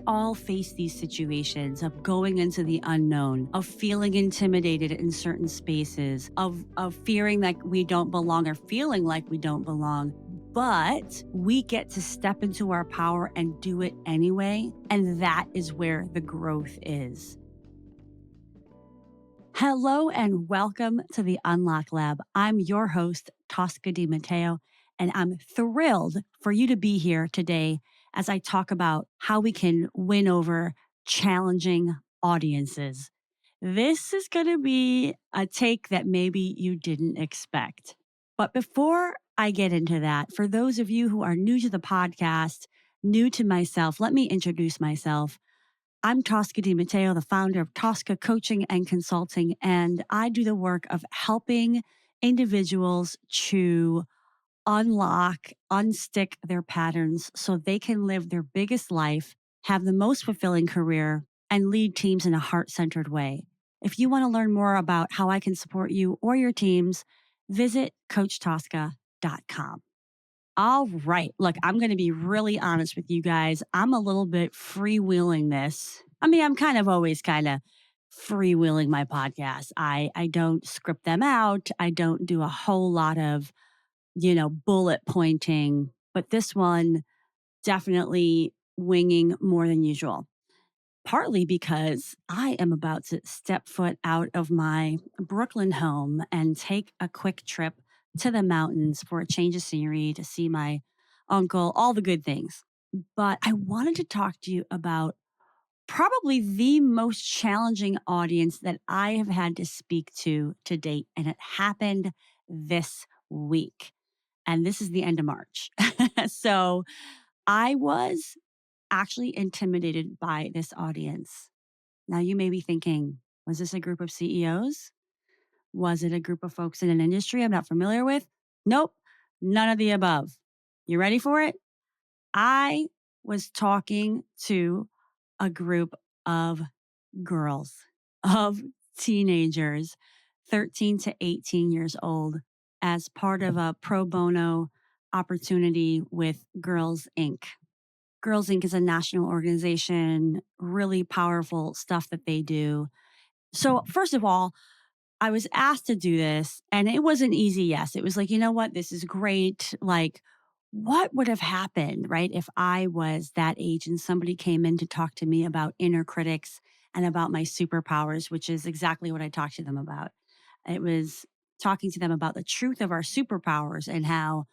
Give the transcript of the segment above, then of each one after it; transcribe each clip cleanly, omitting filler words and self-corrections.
all face these situations of going into the unknown, of feeling intimidated in certain spaces, of fearing like we don't belong or feeling like we don't belong. But we get to step into our power and do it anyway. And that is where the growth is. Hello and welcome to the Unlock Lab. I'm your host, Tosca DiMatteo, and I'm thrilled for you to be here today as I talk about how we can win over challenging audiences. This is going to be a take that maybe you didn't expect. But before I get into that, for those of you who are new to the podcast, new to myself, let me introduce myself. I'm Tosca DiMatteo, the founder of Tosca Coaching and Consulting, and I do the work of helping individuals to unstick their patterns so they can live their biggest life, have the most fulfilling career, and lead teams in a heart-centered way. If you want to learn more about how I can support you or your teams, visit CoachTosca.com. All right. Look, I'm going to be really honest with you guys. I'm a little bit freewheeling this. I mean, I'm kind of always kind of freewheeling my podcast. I don't script them out. I don't do a whole lot of, bullet pointing, but this one definitely winging more than usual. Partly because I am about to step foot out of my Brooklyn home and take a quick trip to the mountains for a change of scenery to see my uncle, all the good things. But I wanted to talk to you about probably the most challenging audience that I have had to speak to date. And it happened this week. And this is the end of March. So I was actually intimidated by this audience. Now, you may be thinking, was this a group of CEOs? Was it a group of folks in an industry I'm not familiar with? Nope, none of the above. You ready for it? I was talking to a group of girls, of teenagers, 13 to 18 years old, as part of a pro bono opportunity with Girls Inc. Girls Inc. is a national organization, really powerful stuff that they do. So, first of all, I was asked to do this and it was an easy yes. It was like, you know what? This is great. Like, what would have happened, right? If I was that age and somebody came in to talk to me about inner critics and about my superpowers, which is exactly what I talked to them about. It was talking to them about the truth of our superpowers and how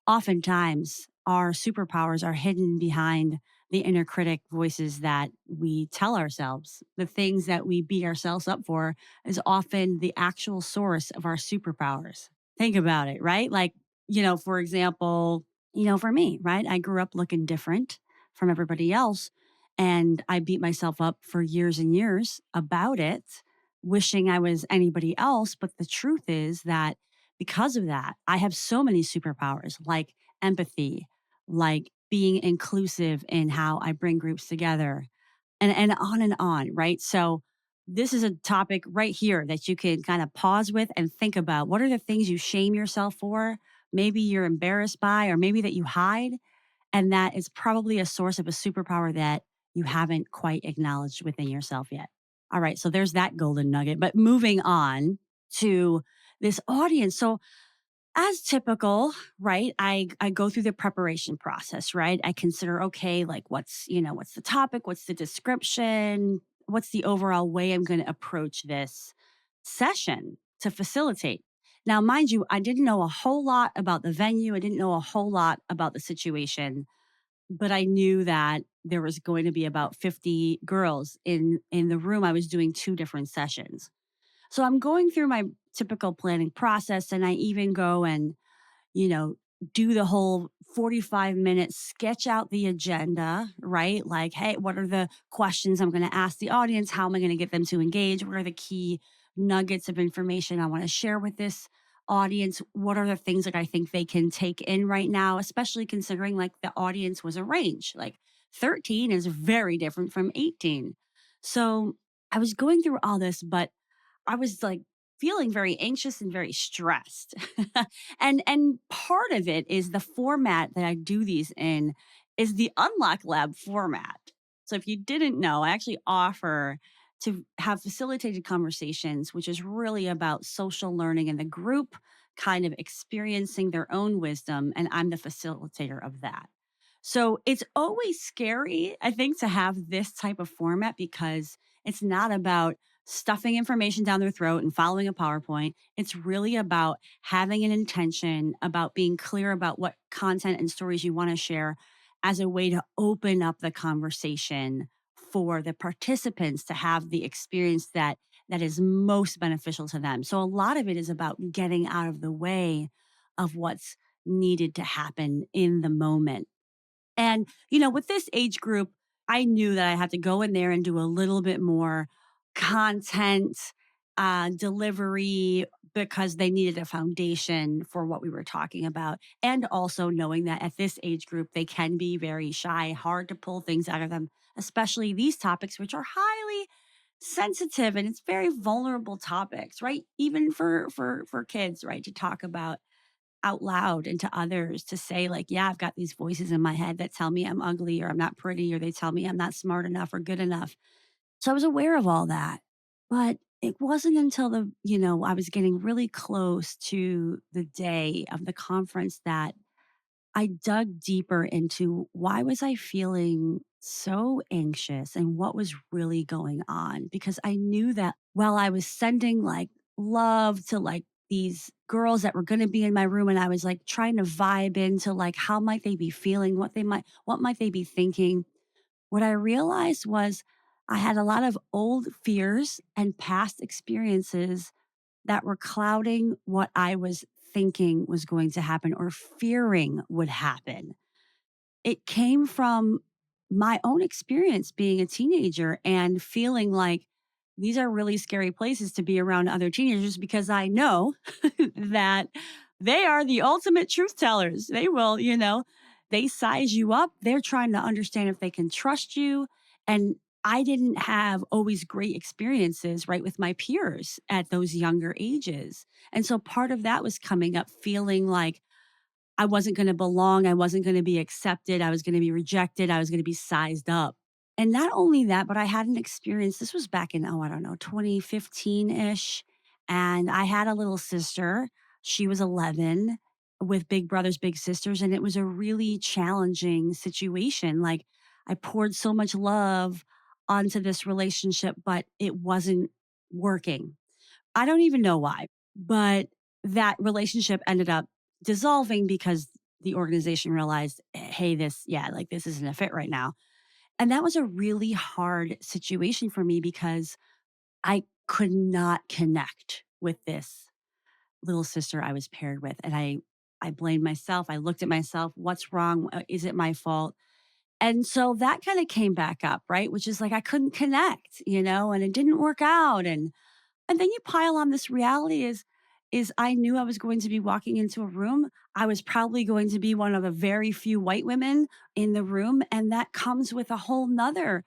oftentimes our superpowers are hidden behind the inner critic voices that we tell ourselves. The things that we beat ourselves up for is often the actual source of our superpowers. Think about it, right? Like, for example, for me, right? I grew up looking different from everybody else. And I beat myself up for years and years about it, wishing I was anybody else. But the truth is that because of that, I have so many superpowers like empathy, like being inclusive in how I bring groups together, and on, right? So this is a topic right here that you can kind of pause with and think about. What are the things you shame yourself for? Maybe you're embarrassed by, or maybe that you hide. And that is probably a source of a superpower that you haven't quite acknowledged within yourself yet. All right. So there's that golden nugget. But moving on to this audience. So as typical, right? I go through the preparation process, right? I consider, okay, like what's the topic? What's the description? What's the overall way I'm going to approach this session to facilitate? Now, mind you, I didn't know a whole lot about the venue. I didn't know a whole lot about the situation, but I knew that there was going to be about 50 girls in the room. I was doing 2 different sessions. So I'm going through my typical planning process, and I even go and, you know, do the whole 45 minutes, sketch out the agenda, right? Like, hey, what are the questions I'm going to ask the audience? How am I going to get them to engage? What are the key nuggets of information I want to share with this audience? What are the things that I think they can take in right now, especially considering like the audience was a range, like 13 is very different from 18. So I was going through all this, but I was like feeling very anxious and very stressed. And part of it is the format that I do these in is the Unlock Lab format. So if you didn't know, I actually offer to have facilitated conversations, which is really about social learning and the group kind of experiencing their own wisdom. And I'm the facilitator of that. So it's always scary, I think, to have this type of format because it's not about stuffing information down their throat and following a PowerPoint. It's really about having an intention, about being clear about what content and stories you want to share as a way to open up the conversation for the participants to have the experience that is most beneficial to them. So a lot of it is about getting out of the way of what's needed to happen in the moment. And, with this age group, I knew that I had to go in there and do a little bit more content delivery because they needed a foundation for what we were talking about. And also knowing that at this age group, they can be very shy, hard to pull things out of them, especially these topics, which are highly sensitive and it's very vulnerable topics, right? Even for kids, right? To talk about out loud and to others to say like, yeah, I've got these voices in my head that tell me I'm ugly or I'm not pretty or they tell me I'm not smart enough or good enough. So I was aware of all that. But it wasn't until I was getting really close to the day of the conference that I dug deeper into why was I feeling so anxious and what was really going on because I knew that while I was sending like love to like these girls that were going to be in my room and I was like trying to vibe into like how might they be feeling, what might they be thinking. What I realized was I had a lot of old fears and past experiences that were clouding what I was thinking was going to happen or fearing would happen. It came from my own experience being a teenager and feeling like these are really scary places to be around other teenagers because I know that they are the ultimate truth tellers. They will, they size you up. They're trying to understand if they can trust you. And I didn't have always great experiences, right, with my peers at those younger ages. And so part of that was coming up feeling like, I wasn't gonna belong, I wasn't gonna be accepted, I was gonna be rejected, I was gonna be sized up. And not only that, but I had an experience, this was back in, I don't know, 2015-ish, and I had a little sister. She was 11 with big brothers, big sisters, and it was a really challenging situation. Like, I poured so much love onto this relationship, but it wasn't working. I don't even know why, but that relationship ended up dissolving because the organization realized, hey, this isn't a fit right now. And that was a really hard situation for me because I could not connect with this little sister I was paired with. And I blamed myself. I looked at myself. What's wrong? Is it my fault? And so that kind of came back up, right? Which is like I couldn't connect, and it didn't work out. And then you pile on this reality is I knew I was going to be walking into a room. I was probably going to be one of a very few white women in the room. And that comes with a whole nother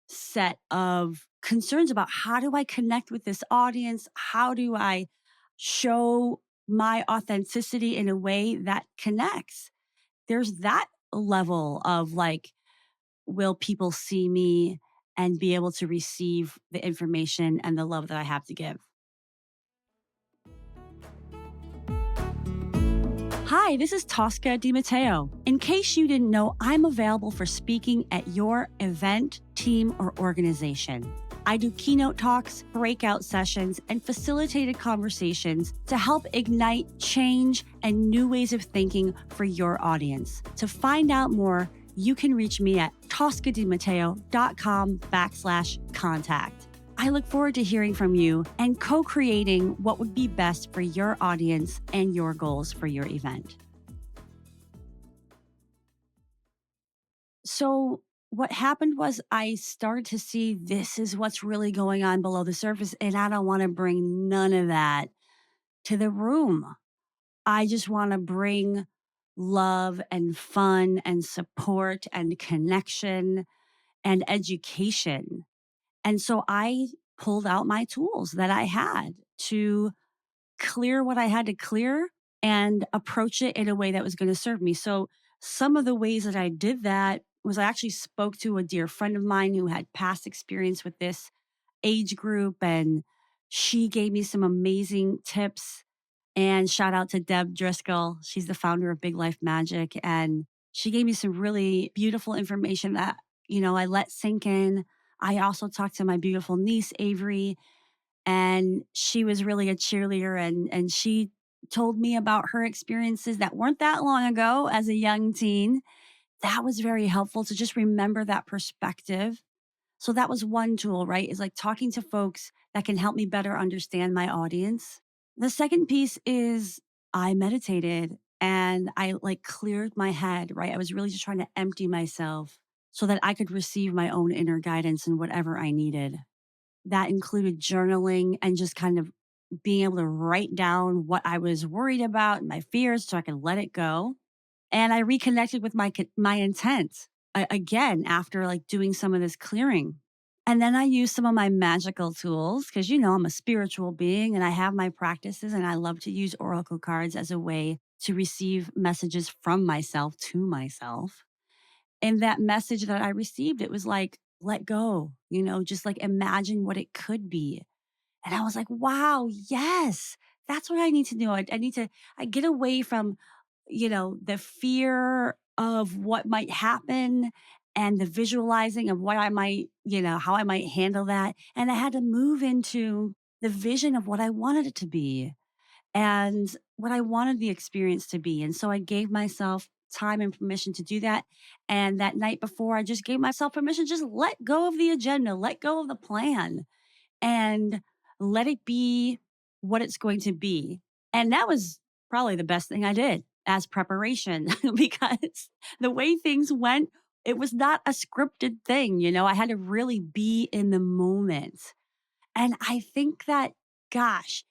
set of concerns about how do I connect with this audience? How do I show my authenticity in a way that connects? There's that level of like, will people see me and be able to receive the information and the love that I have to give? Hi, this is Tosca DiMatteo. In case you didn't know, I'm available for speaking at your event, team, or organization. I do keynote talks, breakout sessions, and facilitated conversations to help ignite change and new ways of thinking for your audience. To find out more, you can reach me at toscadimateo.com/contact. I look forward to hearing from you and co-creating what would be best for your audience and your goals for your event. So what happened was I started to see this is what's really going on below the surface, and I don't want to bring none of that to the room. I just want to bring love and fun and support and connection and education. And so I pulled out my tools that I had to clear what I had to clear and approach it in a way that was going to serve me. So Some of the ways that I did that was I actually spoke to a dear friend of mine who had past experience with this age group, and she gave me some amazing tips. And shout out to Deb Driscoll. She's the founder of Big Life Magic. And she gave me some really beautiful information that, I let sink in. I also talked to my beautiful niece, Avery, and she was really a cheerleader. And she told me about her experiences that weren't that long ago as a young teen. That was very helpful to just remember that perspective. So that was one tool, right? Is like talking to folks that can help me better understand my audience. The second piece is I meditated and I like cleared my head, right? I was really just trying to empty myself so that I could receive my own inner guidance and whatever I needed. That included journaling and just kind of being able to write down what I was worried about, my fears, so I could let it go. And I reconnected with my intent again after like doing some of this clearing. And then I used some of my magical tools because, I'm a spiritual being and I have my practices and I love to use oracle cards as a way to receive messages from myself to myself. And that message that I received, it was like, let go, just like imagine what it could be. And I was like, wow, yes, that's what I need to do. I need to I get away from, the fear of what might happen and the visualizing of what I might, how I might handle that. And I had to move into the vision of what I wanted it to be and what I wanted the experience to be. And so I gave myself time and permission to do that. And that night before, I just gave myself permission, to just let go of the agenda, let go of the plan and let it be what it's going to be. And that was probably the best thing I did as preparation because the way things went, it was not a scripted thing. I had to really be in the moment. And I think that, gosh,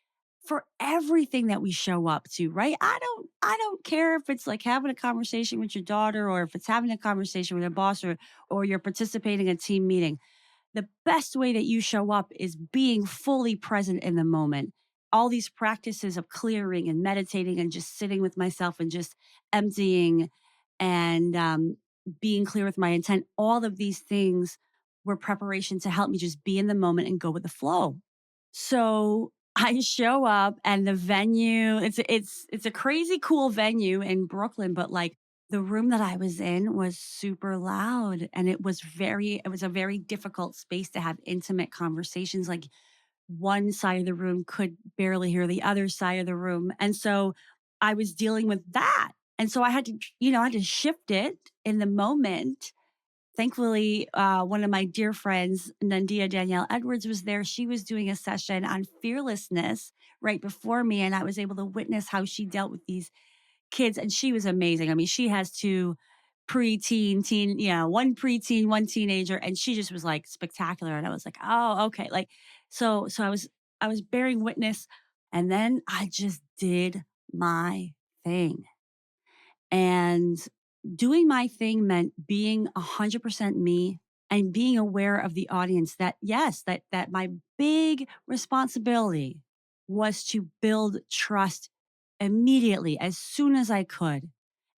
for everything that we show up to, right? I don't care if it's like having a conversation with your daughter or if it's having a conversation with a boss or you're participating in a team meeting. The best way that you show up is being fully present in the moment. All these practices of clearing and meditating and just sitting with myself and just emptying and being clear with my intent, all of these things were preparation to help me just be in the moment and go with the flow. So I show up and the venue, it's a crazy cool venue in Brooklyn, but like the room that I was in was super loud and it was a very difficult space to have intimate conversations. Like one side of the room could barely hear the other side of the room. And so I was dealing with that. And so I had to, I had to shift it in the moment. Thankfully, one of my dear friends, Nandia Danielle Edwards, was there. She was doing a session on fearlessness right before me, and I was able to witness how she dealt with these kids. And she was amazing. I mean, she has two preteen, teen, one preteen, one teenager, and she just was like spectacular. And I was like, oh, okay, like so I was bearing witness, and then I just did my thing. And doing my thing meant being 100% me and being aware of the audience that yes, that my big responsibility was to build trust immediately as soon as I could.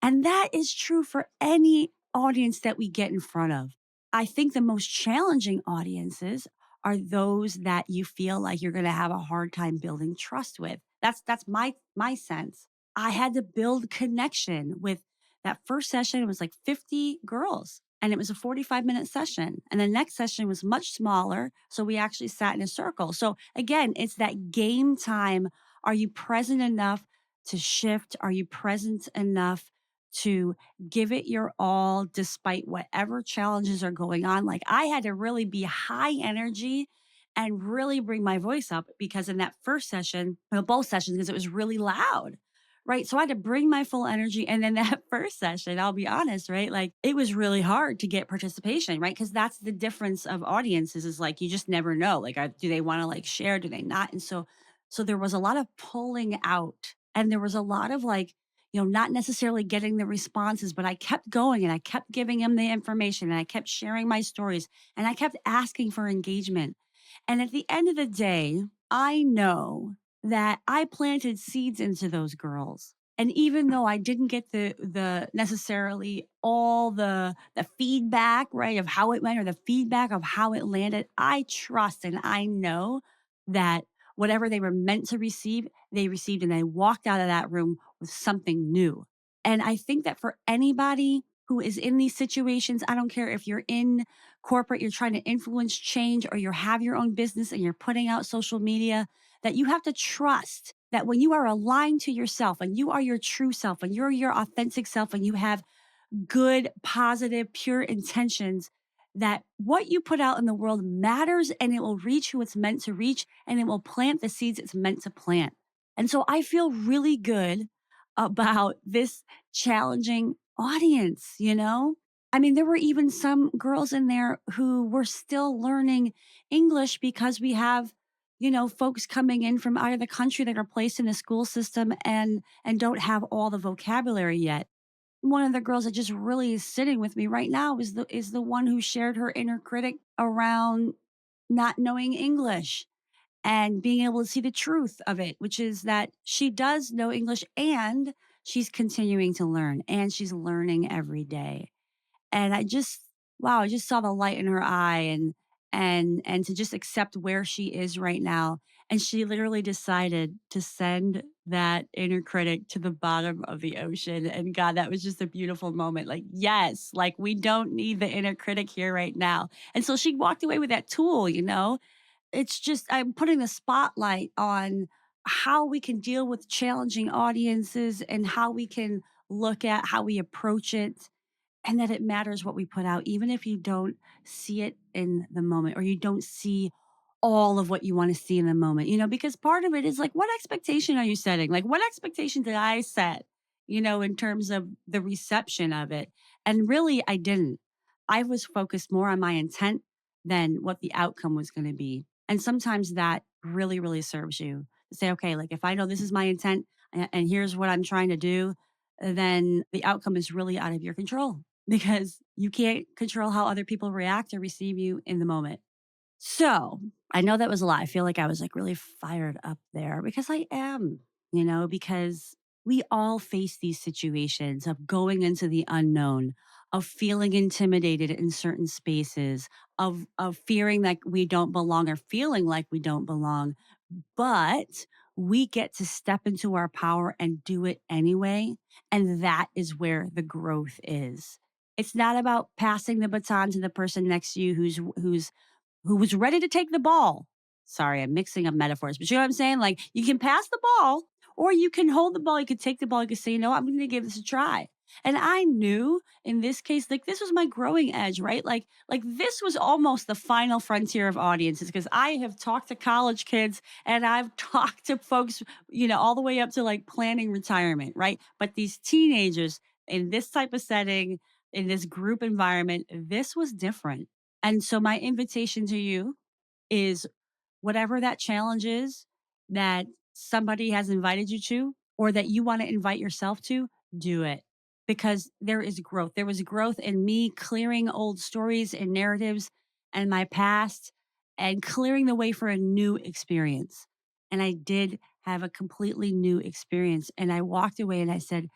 And that is true for any audience that we get in front of. I think the most challenging audiences are those that you feel like you're going to have a hard time building trust with. That's my sense. I had to build connection with that first session. It was like 50 girls and it was a 45-minute session. And the next session was much smaller. So we actually sat in a circle. So again, it's that game time. Are you present enough to shift? Are you present enough to give it your all despite whatever challenges are going on? Like I had to really be high energy and really bring my voice up because in that first session, well, both sessions, because it was really loud. Right. So I had to bring my full energy. And then that first session, I'll be honest, right? Like it was really hard to get participation, right? Because that's the difference of audiences is like you just never know. Like, do they want to like share? Do they not? And so there was a lot of pulling out and there was a lot of like, not necessarily getting the responses, but I kept going and I kept giving them the information and I kept sharing my stories and I kept asking for engagement. And at the end of the day, I know that I planted seeds into those girls. And even though I didn't get the necessarily all the feedback, right, of how it went or the feedback of how it landed, I trust and I know that whatever they were meant to receive, they received, and they walked out of that room with something new. And I think that for anybody who is in these situations, I don't care if you're in corporate, you're trying to influence change, or you have your own business and you're putting out social media, that you have to trust that when you are aligned to yourself and you are your true self and you're your authentic self and you have good, positive, pure intentions, that what you put out in the world matters and it will reach who it's meant to reach and it will plant the seeds it's meant to plant. And so I feel really good about this challenging audience, you know? I mean, there were even some girls in there who were still learning English because we have, folks coming in from out of the country that are placed in the school system and don't have all the vocabulary yet. One of the girls that just really is sitting with me right now is the one who shared her inner critic around not knowing English and being able to see the truth of it, which is that she does know English and she's continuing to learn and she's learning every day. And I just wow, I just saw the light in her eye and to just accept where she is right now. And she literally decided to send that inner critic to the bottom of the ocean. And God, that was just a beautiful moment. Like, yes, like we don't need the inner critic here right now. And so she walked away with that tool, you know? It's just I'm putting the spotlight on how we can deal with challenging audiences and how we can look at how we approach it and that it matters what we put out, even if you don't see it in the moment or you don't see all of what you want to see in the moment, because part of it is like, what expectation are you setting? Like, what expectation did I set, in terms of the reception of it? And really, I didn't. I was focused more on my intent than what the outcome was going to be. And sometimes that really, really serves you to say, okay, like if I know this is my intent and here's what I'm trying to do, then the outcome is really out of your control because you can't control how other people react or receive you in the moment. So I know that was a lot. I feel like I was like really fired up there because I am, because we all face these situations of going into the unknown, of feeling intimidated in certain spaces, of fearing like we don't belong or feeling like we don't belong. But we get to step into our power and do it anyway. And that is where the growth is. It's not about passing the baton to the person next to you who was ready to take the ball. Sorry, I'm mixing up metaphors, but you know what I'm saying? Like you can pass the ball or you can hold the ball, you can take the ball, you can say, I'm going to give this a try. And I knew in this case, like this was my growing edge, right? Like this was almost the final frontier of audiences because I have talked to college kids and I've talked to folks, all the way up to like planning retirement, right? But these teenagers in this type of setting, in this group environment, this was different. And so my invitation to you is whatever that challenge is that somebody has invited you to, or that you want to invite yourself to, do it because there is growth. There was growth in me clearing old stories and narratives and my past and clearing the way for a new experience. And I did have a completely new experience. And I walked away and I said,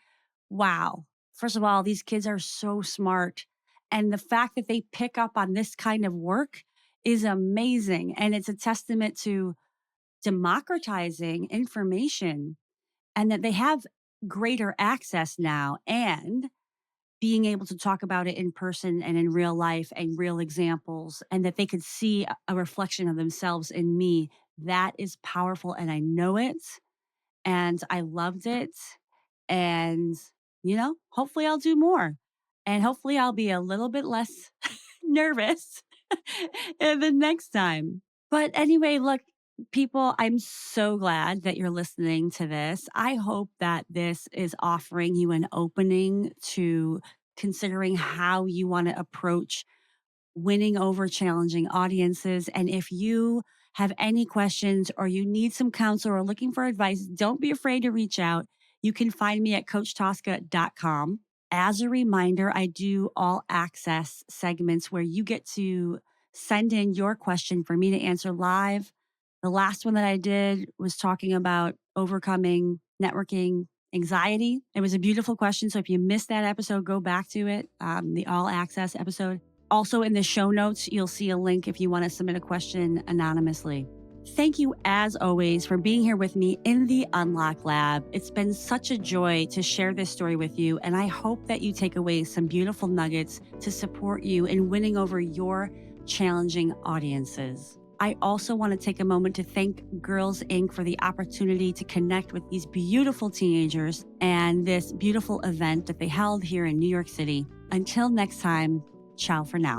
wow, first of all, these kids are so smart. And the fact that they pick up on this kind of work is amazing. And it's a testament to democratizing information and that they have greater access now and being able to talk about it in person and in real life and real examples and that they could see a reflection of themselves in me. That is powerful. And I know it and I loved it. And, hopefully I'll do more. And hopefully I'll be a little bit less nervous the next time. But anyway, look, people, I'm so glad that you're listening to this. I hope that this is offering you an opening to considering how you want to approach winning over challenging audiences. And if you have any questions or you need some counsel or looking for advice, don't be afraid to reach out. You can find me at coachtosca.com. As a reminder, I do all access segments where you get to send in your question for me to answer live. The last one that I did was talking about overcoming networking anxiety? It was a beautiful question. So if you missed that episode, go back to it, the all access episode. Also in the show notes, you'll see a link if you want to submit a question anonymously. Thank you, as always, for being here with me in the Unlock Lab. It's been such a joy to share this story with you, and I hope that you take away some beautiful nuggets to support you in winning over your challenging audiences. I also want to take a moment to thank Girls Inc. for the opportunity to connect with these beautiful teenagers and this beautiful event that they held here in New York City. Until next time, ciao for now.